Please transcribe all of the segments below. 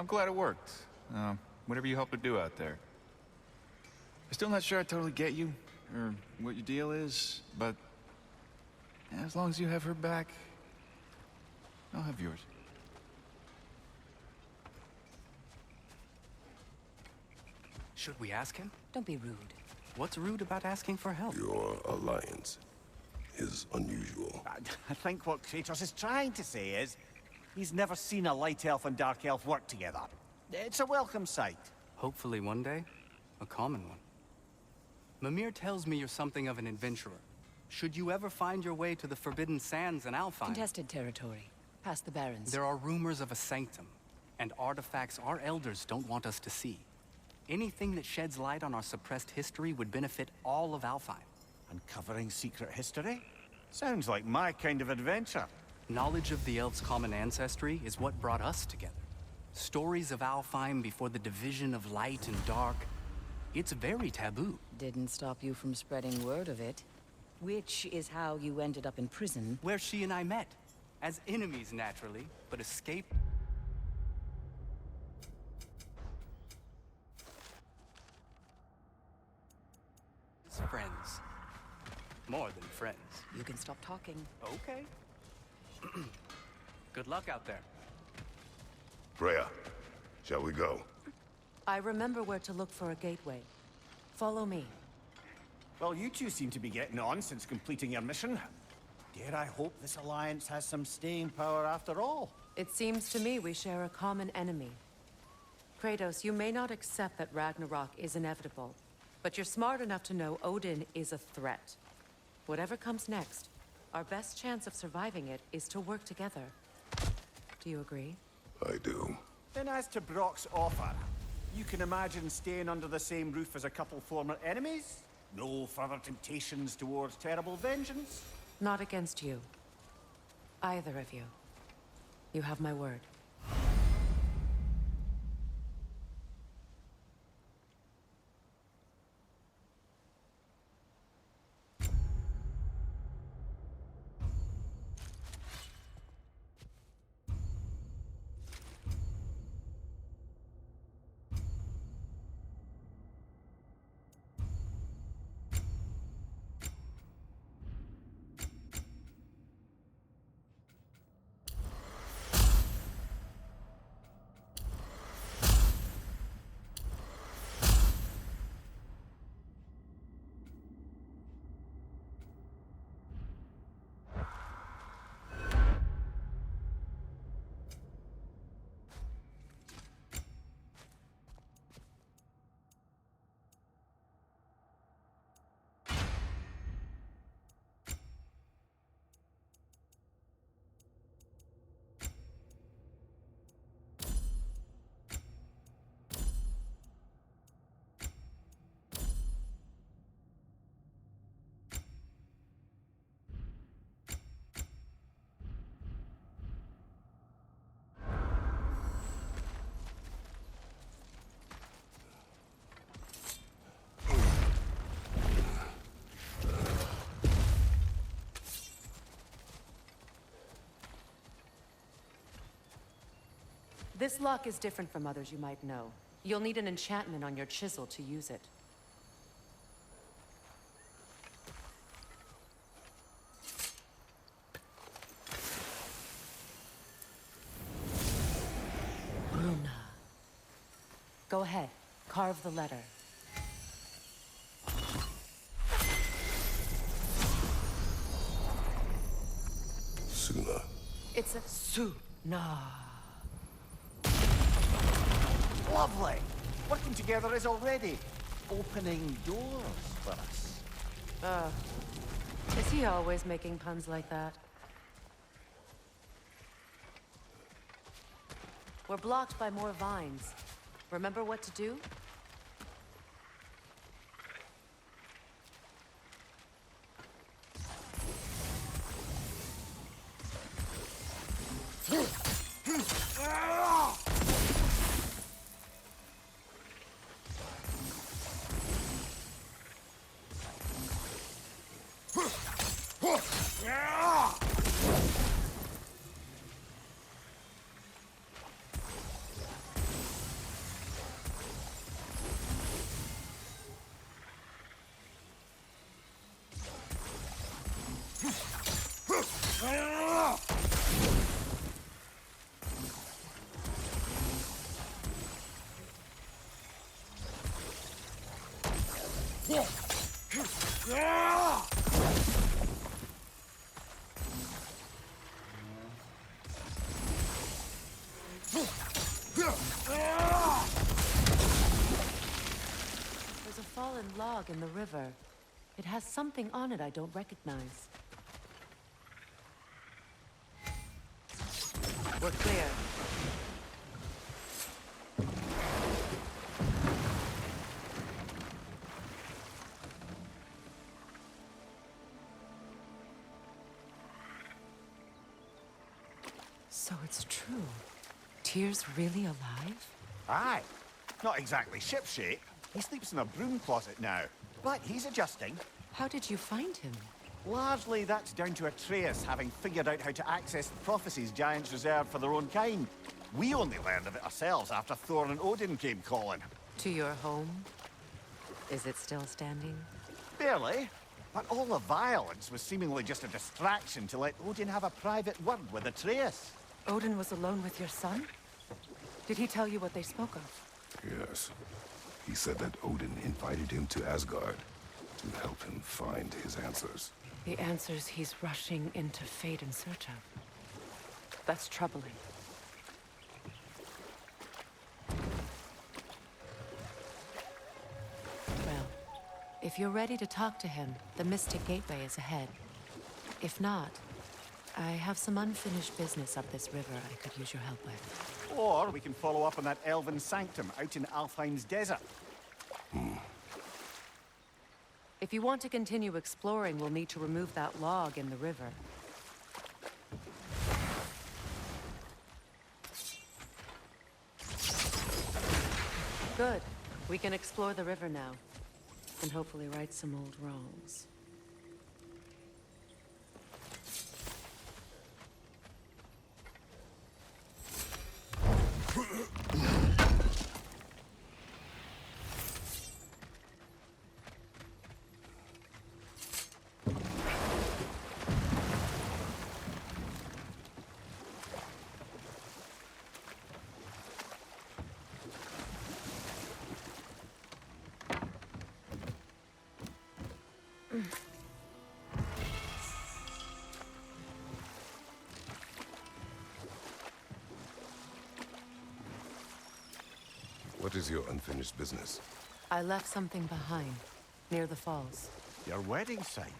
I'm glad it worked. Whatever you helped her do out there. I'm still not sure I totally get you, or what your deal is, but as long as you have her back, I'll have yours. Should we ask him? Don't be rude. What's rude about asking for help? Your alliance is unusual. I think what Kratos is trying to say is, he's never seen a light elf and dark elf work together. It's a welcome sight. Hopefully one day, a common one. Mimir tells me you're something of an adventurer. Should you ever find your way to the Forbidden Sands in Alfheim... Contested territory. Past the Barrens. There are rumors of a sanctum, and artifacts our elders don't want us to see. Anything that sheds light on our suppressed history would benefit all of Alfheim. Uncovering secret history? Sounds like my kind of adventure. Knowledge of the elves' common ancestry is what brought us together. Stories of Alfheim before the division of light and dark. It's very taboo. Didn't stop you from spreading word of it. Which is how you ended up in prison. Where she and I met. As enemies, naturally, but escaped. As friends. More than friends. You can stop talking. Okay. Good luck out there. Freya, shall we go? I remember where to look for a gateway. Follow me. Well, you two seem to be getting on since completing your mission. Dare I hope this alliance has some staying power after all? It seems to me we share a common enemy. Kratos, you may not accept that Ragnarok is inevitable, but you're smart enough to know Odin is a threat. Whatever comes next, our best chance of surviving it is to work together. Do you agree? I do. Then as to Brock's offer, you can imagine staying under the same roof as a couple former enemies? No further temptations towards terrible vengeance? Not against you. Either of you. You have my word. This lock is different from others you might know. You'll need an enchantment on your chisel to use it. Runa. Go ahead. Carve the letter. Suna. It's a Suna. Lovely! Working together is already opening doors for us. Is he always making puns like that? We're blocked by more vines. Remember what to do? There's a fallen log in the river. It has something on it I don't recognize. We're clear. So it's true. Tyr's really alive? Aye. Not exactly shipshape. He sleeps in a broom closet now. But he's adjusting. How did you find him? Largely, that's down to Atreus having figured out how to access the prophecies giants reserved for their own kind. We only learned of it ourselves after Thor and Odin came calling. To your home? Is it still standing? Barely. But all the violence was seemingly just a distraction to let Odin have a private word with Atreus. Odin was alone with your son? Did he tell you what they spoke of? Yes. He said that Odin invited him to Asgard to help him find his answers. The answers he's rushing into fate in search of. That's troubling. Well, if you're ready to talk to him, the Mystic Gateway is ahead. If not, I have some unfinished business up this river I could use your help with. Or we can follow up on that elven sanctum out in Alfheim's desert. If you want to continue exploring, we'll need to remove that log in the river. Good. We can explore the river now. And hopefully right some old wrongs. What is your unfinished business? I left something behind, near the falls. Your wedding site.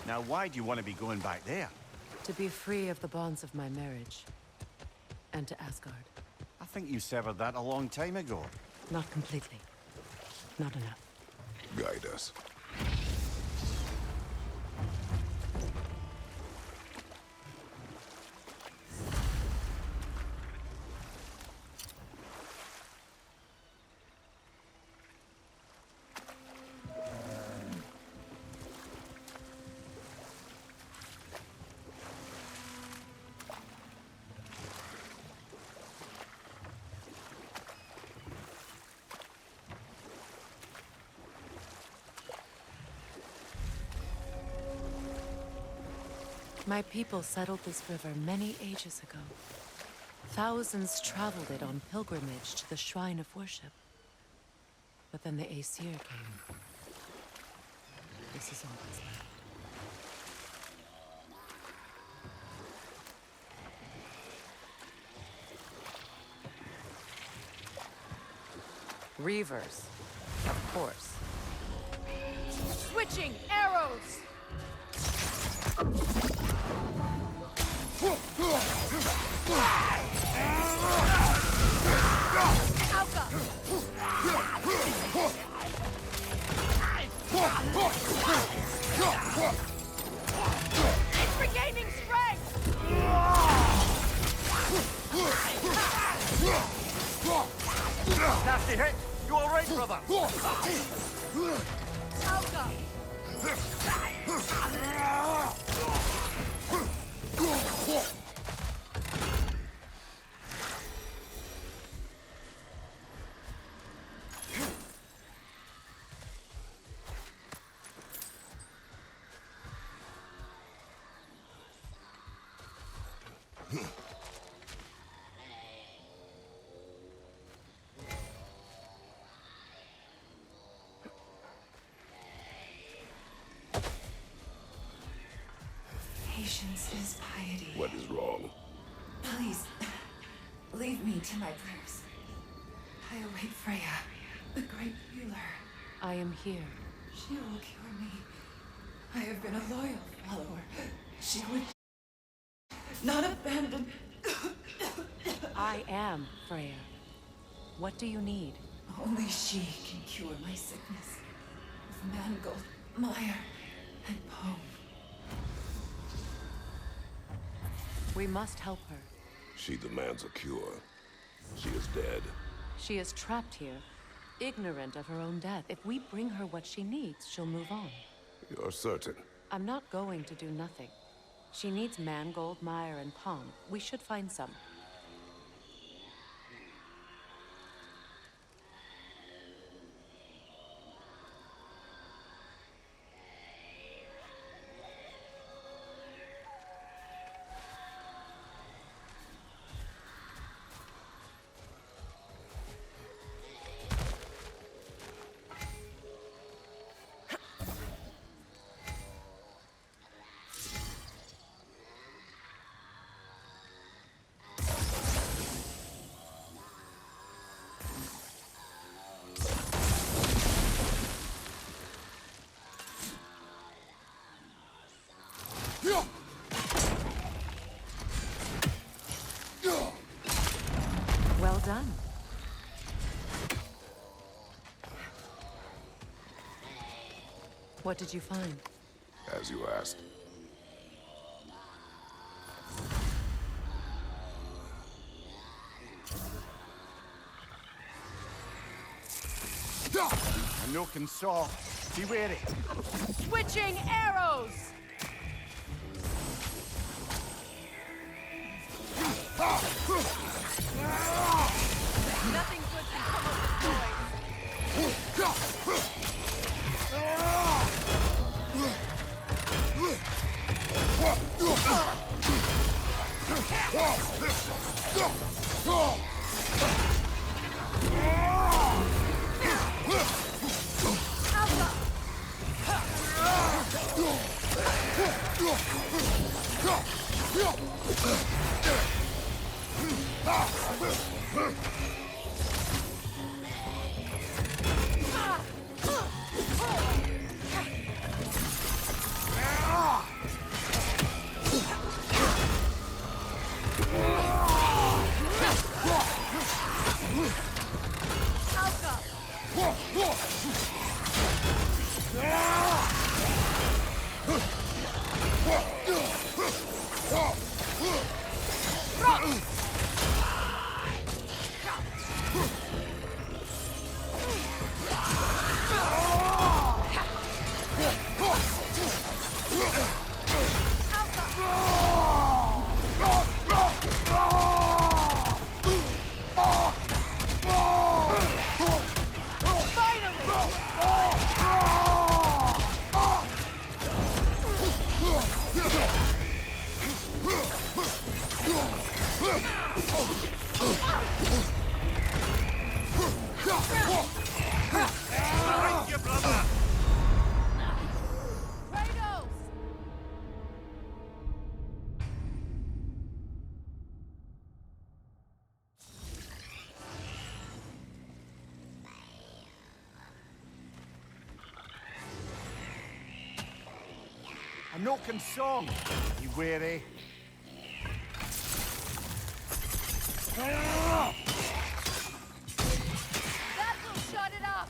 Now, why do you want to be going back there? To be free of the bonds of my marriage. And to Asgard. I think you severed that a long time ago. Not completely. Not enough. Guide us. My people settled this river many ages ago. Thousands traveled it on pilgrimage to the shrine of worship. But then the Aesir came. This is all that's left. Reavers, of course. Switching arrows! It's regaining strength! Nasty hit! You all right, brother? Alka! patience is piety. What is wrong? Please, leave me to my prayers. I await Freya, the great healer. I am here. She will cure me. I have been a loyal follower. She would not abandon. I am Freya. What do you need? Only she can cure my sickness. Of mangold, mire, and poem. We must help her. She demands a cure. She is dead. She is trapped here, ignorant of her own death. If we bring her what she needs, she'll move on. You're certain? I'm not going to do nothing. She needs mangold, mire, and palm. We should find some. Well done. What did you find? As you asked. Anoke and Saw, be wary. Switching arrows! Nothing good can come of this noise. Kratos! Anoke and Saw, be wary. That will shut it up!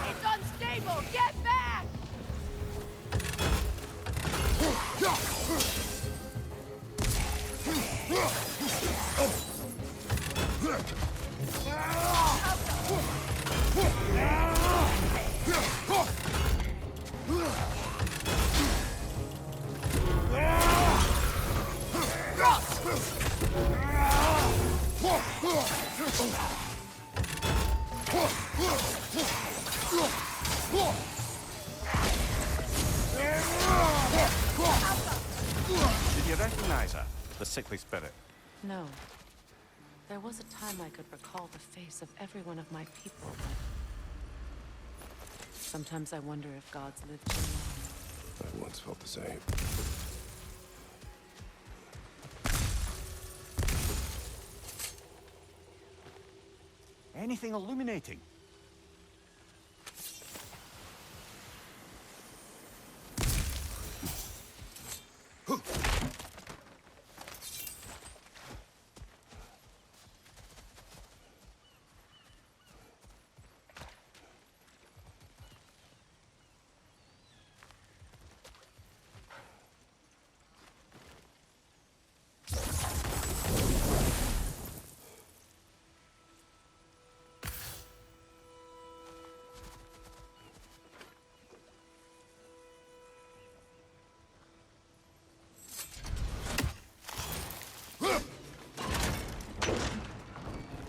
It's unstable! Get back! Did you recognize her? The sickly spirit. No. There was a time I could recall the face of every one of my people, but sometimes I wonder if gods live too long. I once felt the same. Anything illuminating?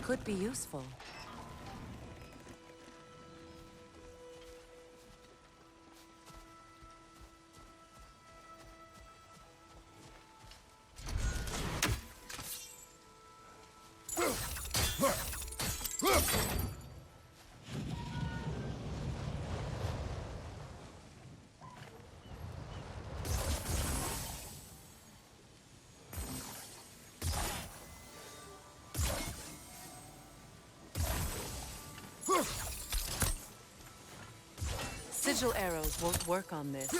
Could be useful. Sigil arrows won't work on this.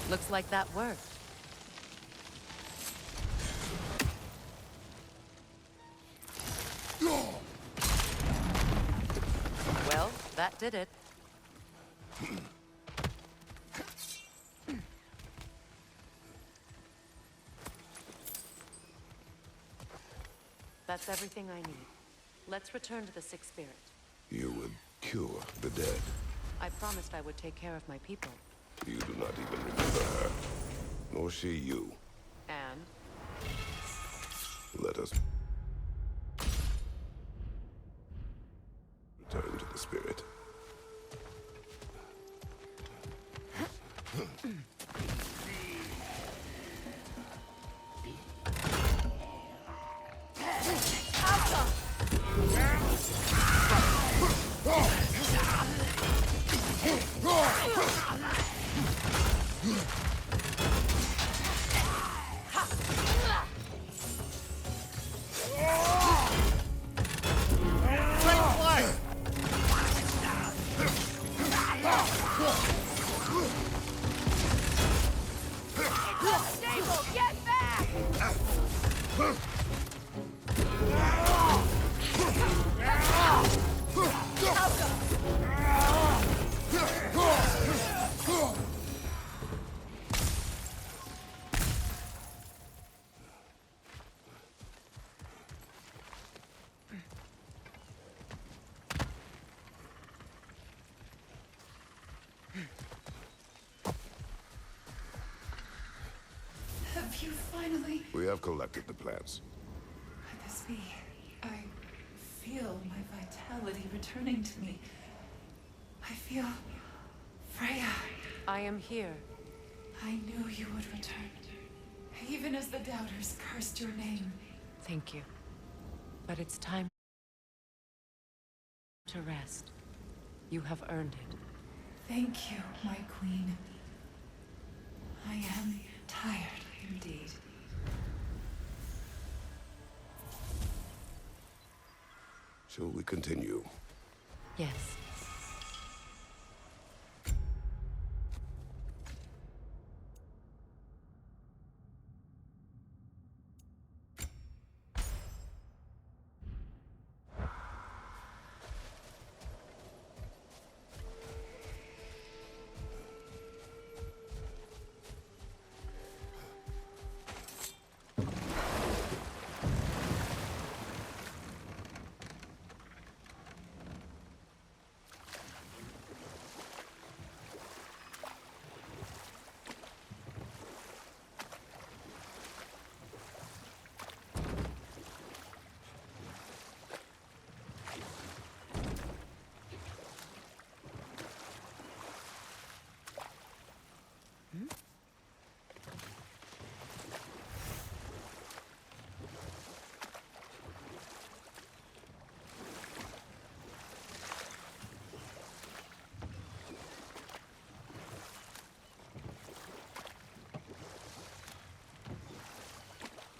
Looks like that worked. Well, that did it. That's everything I need. Let's return to the Sixth Spirit. You would cure the dead. I promised I would take care of my people. You do not even remember her, nor she you. And? Let us return to the spirit. finally. We have collected the plans. Could this be? I feel my vitality returning to me. I feel Freya. I am here. I knew you would return. Even as the doubters cursed your name. Thank you. But it's time to rest. You have earned it. Thank you, my queen. I am tired indeed. Shall we continue? Yes.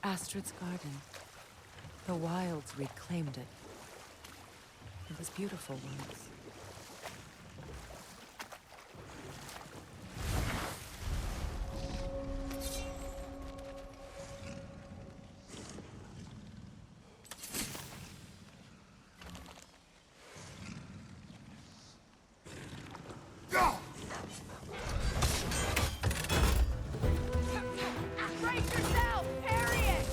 Astrid's garden. The wilds reclaimed it. It was beautiful once. Brace yourself! Parry it!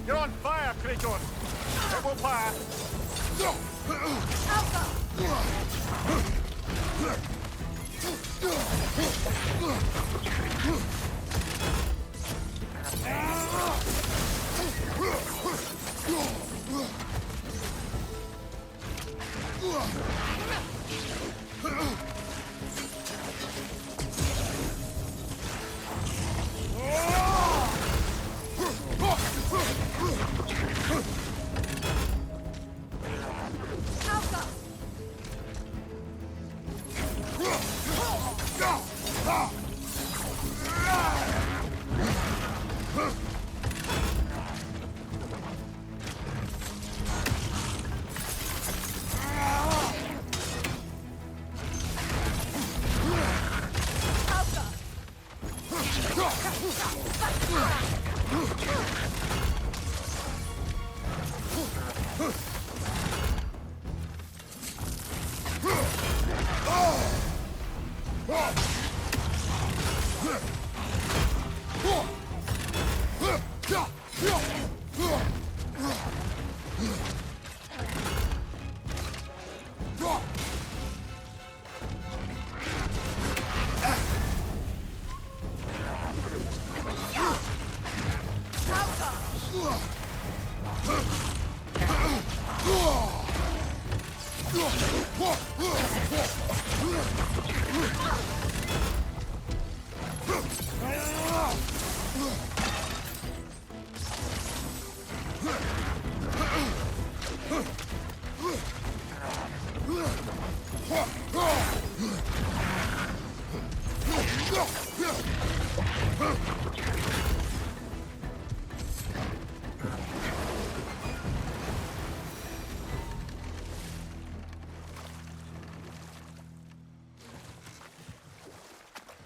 You're on fire, Kratos! It will pass!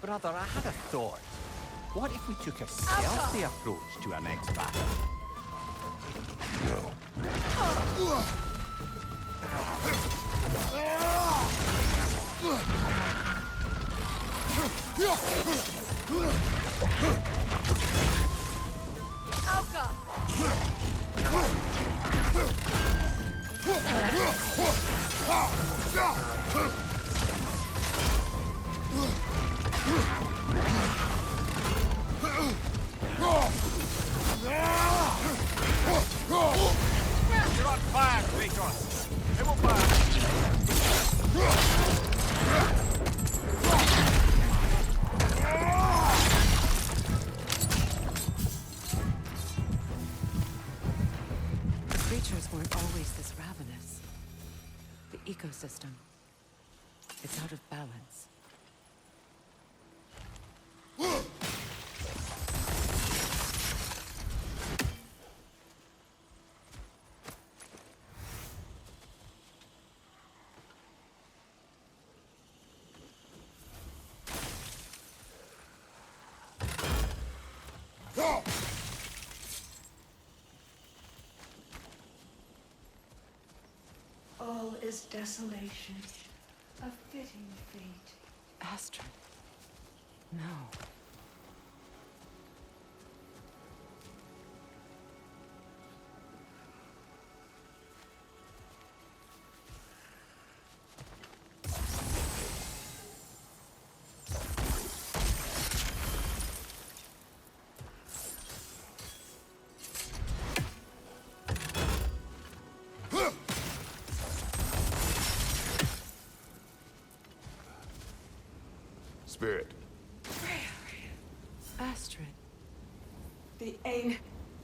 Brother, I had a thought. What if we took a stealthy approach to our next battle? You're on fire, Kratos! It will burn! Creatures weren't always this ravenous. The ecosystem. It's out of balance. All is desolation, a fitting fate. Astrid. No. Spirit. Astrid. The aim,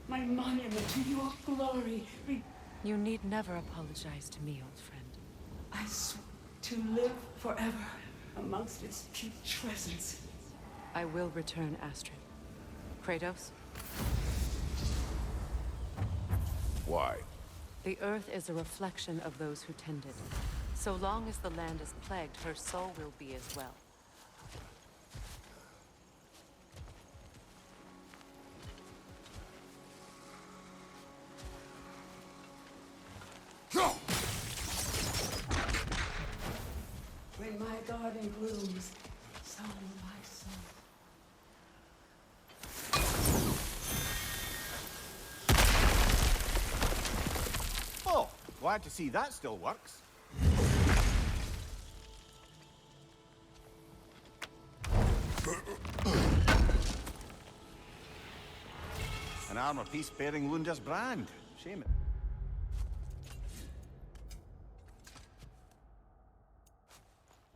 my monument to your glory. You need never apologize to me, old friend. I swear to live forever amongst its putrescence. I will return, Astrid. Kratos? Why? The earth is a reflection of those who tend it. So long as the land is plagued, her soul will be as well. When my garden blooms, so will my soul. Oh, glad to see that still works. An armor piece bearing Lunda's brand. Shame it.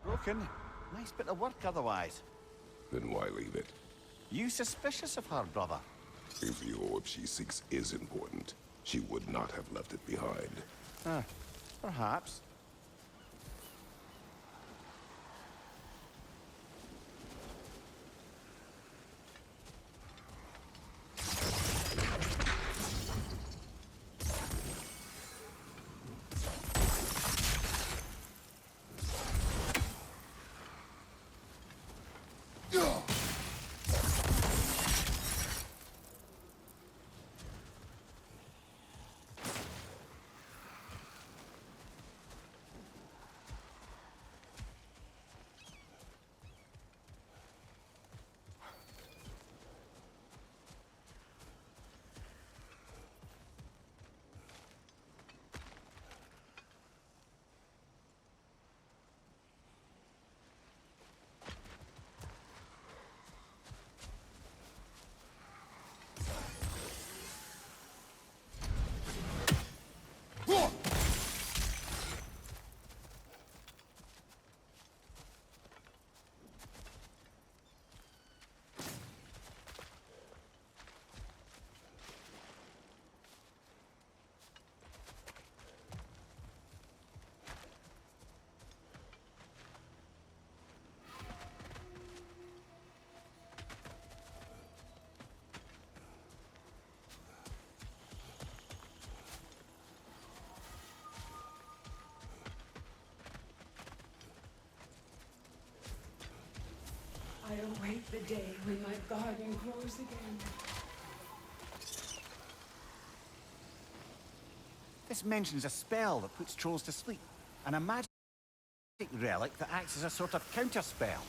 Broken. Nice bit of work otherwise. Then why leave it? You suspicious of her, brother? If the orb she seeks is important, she would not have left it behind. Perhaps. The day when my garden grows again. This mentions a spell that puts trolls to sleep, and a magic relic that acts as a sort of counter-spell.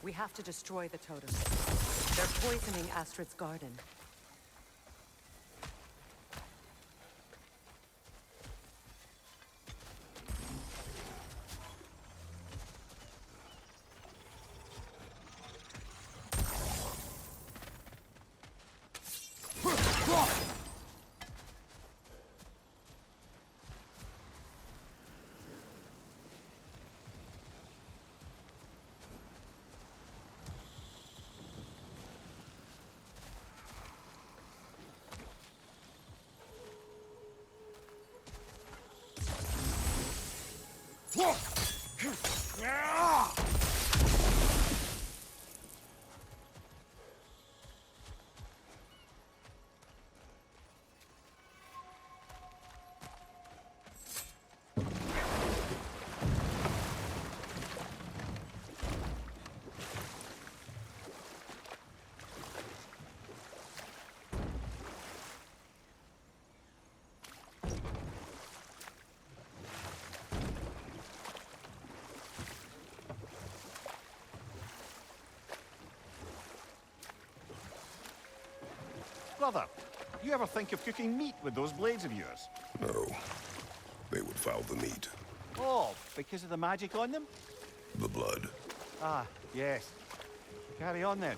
We have to destroy the totems. They're poisoning Astrid's garden. Brother, you ever think of cooking meat with those blades of yours? No. They would foul the meat. Oh, because of the magic on them? The blood. Ah, yes. Carry on then.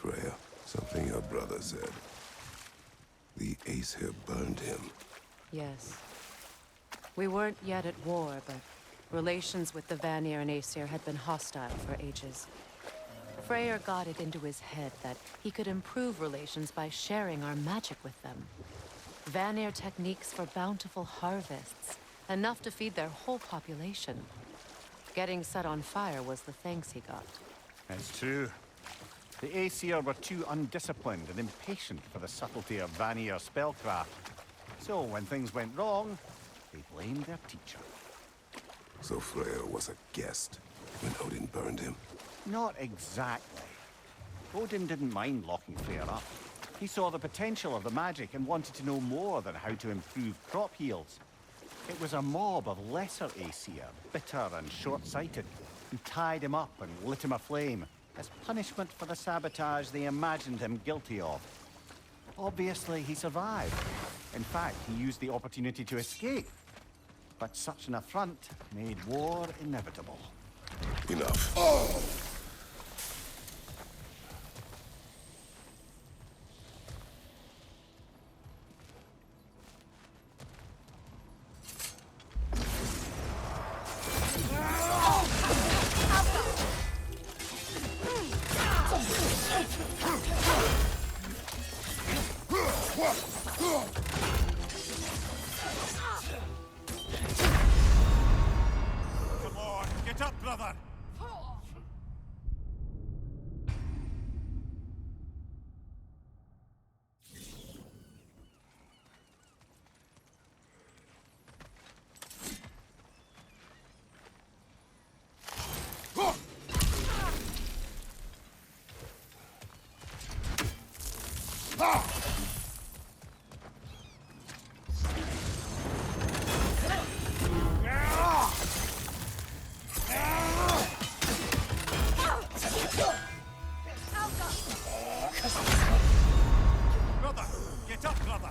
Freya, something your brother said. The Aesir burned him. Yes. We weren't yet at war, but relations with the Vanir and Aesir had been hostile for ages. Freyr got it into his head that he could improve relations by sharing our magic with them. Vanir techniques for bountiful harvests, enough to feed their whole population. Getting set on fire was the thanks he got. It's true. The Aesir were too undisciplined and impatient for the subtlety of Vanir spellcraft. So when things went wrong, they blamed their teacher. So Freya was a guest when Odin burned him? Not exactly. Odin didn't mind locking Freyr up. He saw the potential of the magic and wanted to know more than how to improve crop yields. It was a mob of lesser Aesir, bitter and short-sighted, who tied him up and lit him aflame as punishment for the sabotage they imagined him guilty of. Obviously, he survived. In fact, he used the opportunity to escape. But such an affront made war inevitable. Enough. Come on, get up, brother! Brother! Get up, brother!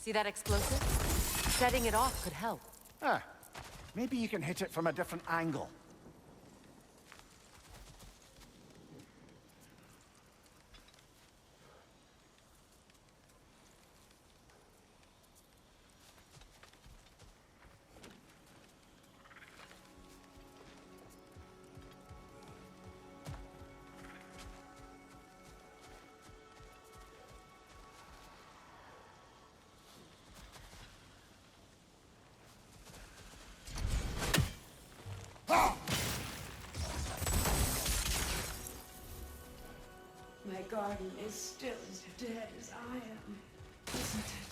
See that explosive? Setting it off could help. Ah, maybe you can hit it from a different angle. My garden is still as dead as I am, isn't it?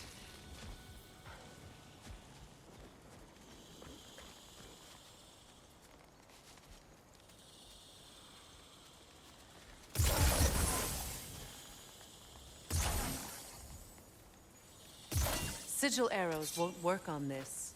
Sigil arrows won't work on this.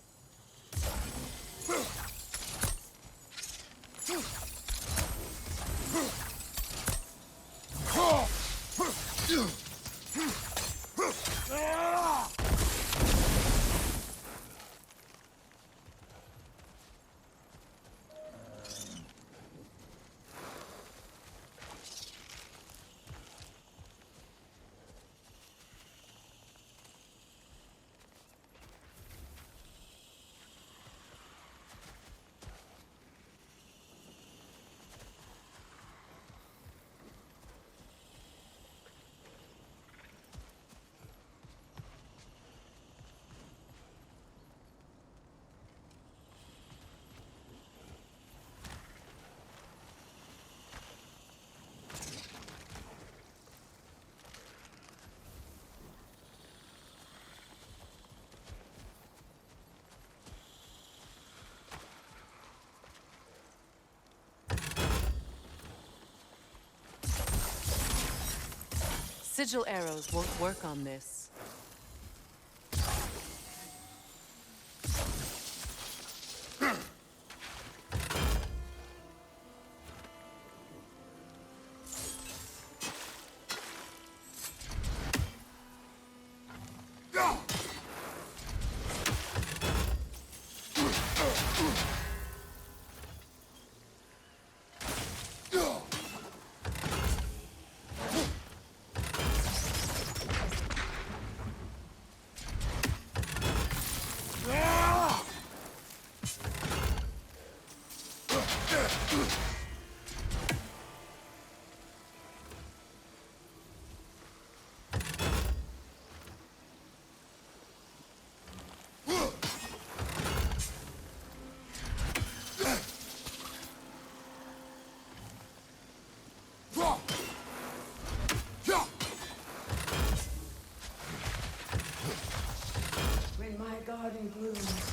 Sigil arrows won't work on this. garden blooms.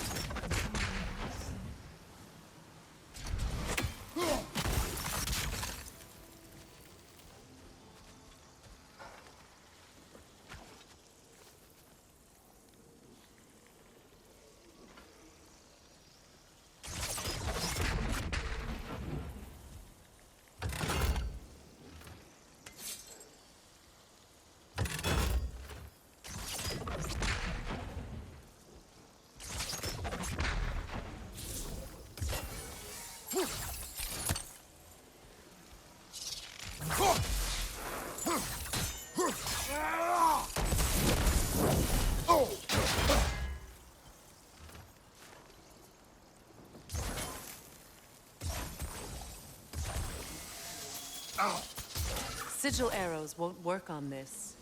Sigil arrows won't work on this.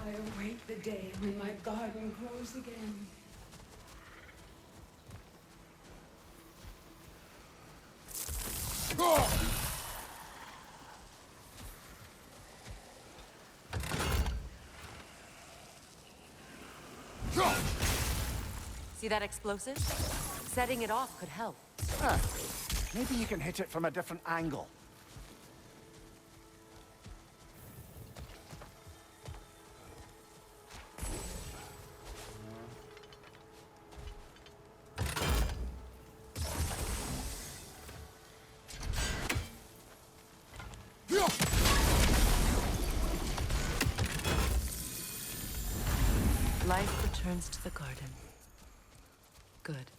I await the day when my garden grows again. See that explosive? Setting it off could help. Huh. Maybe you can hit it from a different angle. Life returns to the garden. Good.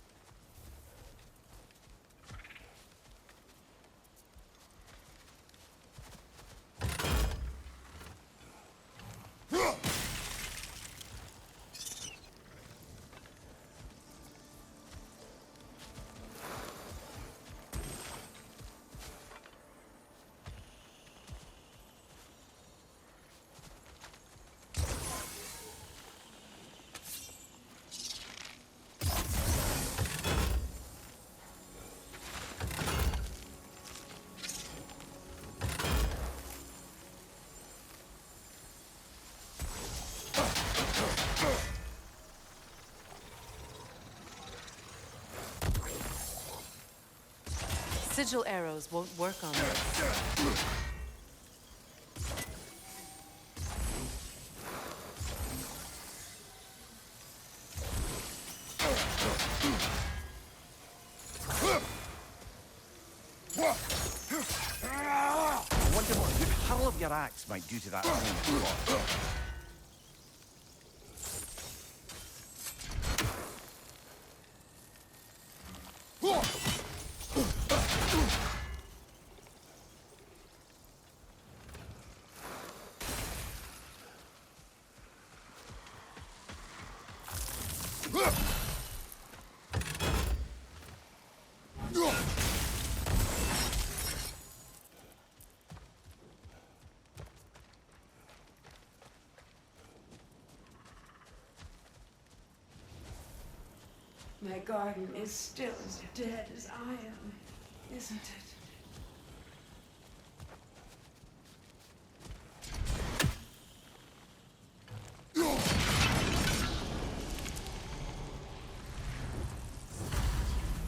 Sigil arrows won't work on this. I wonder what the hurl of your axe might do to that flame spot. My garden is still as dead as I am, isn't it?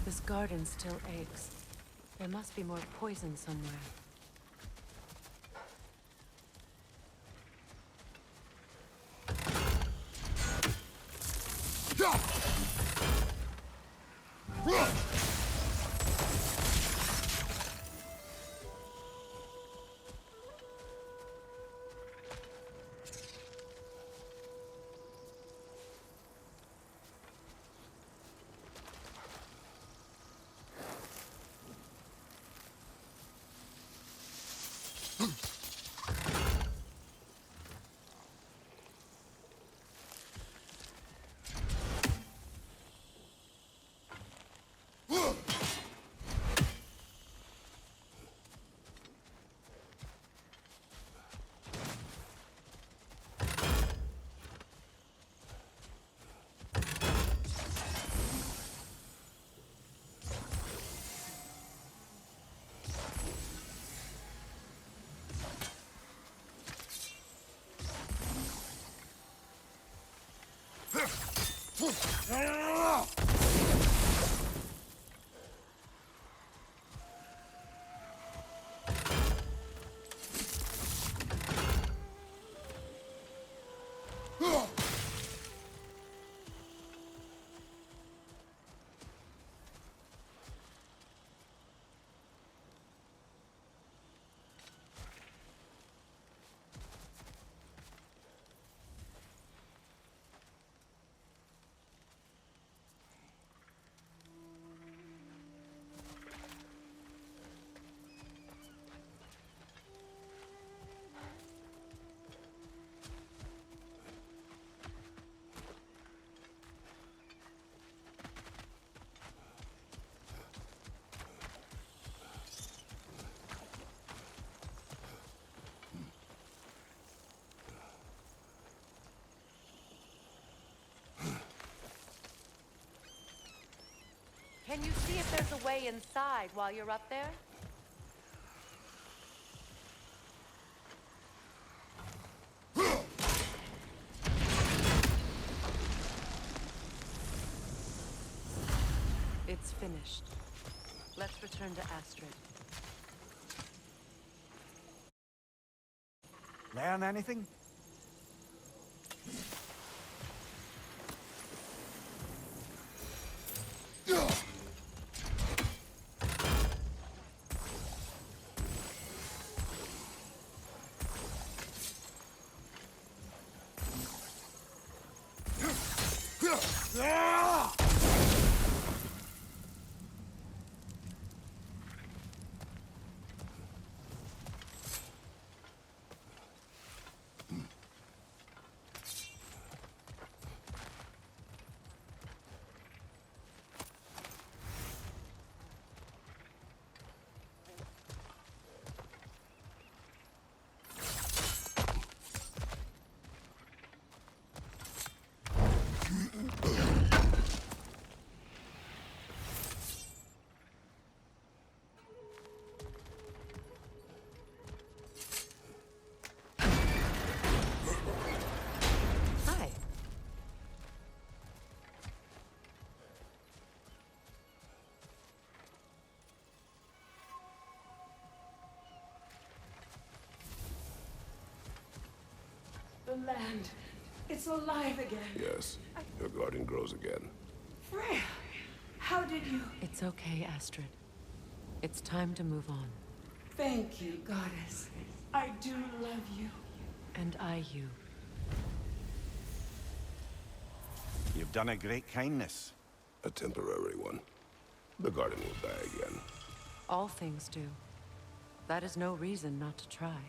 This garden still aches. There must be more poison somewhere. Can you see if there's a way inside while you're up there? It's finished. Let's return to Astrid. Learn anything? Hi. The land. It's alive again. Yes, your garden grows again. Freya, how did you... It's okay, Astrid. It's time to move on. Thank you, goddess. I do love you. And I you. You've done a great kindness. A temporary one. The garden will die again. All things do. That is no reason not to try.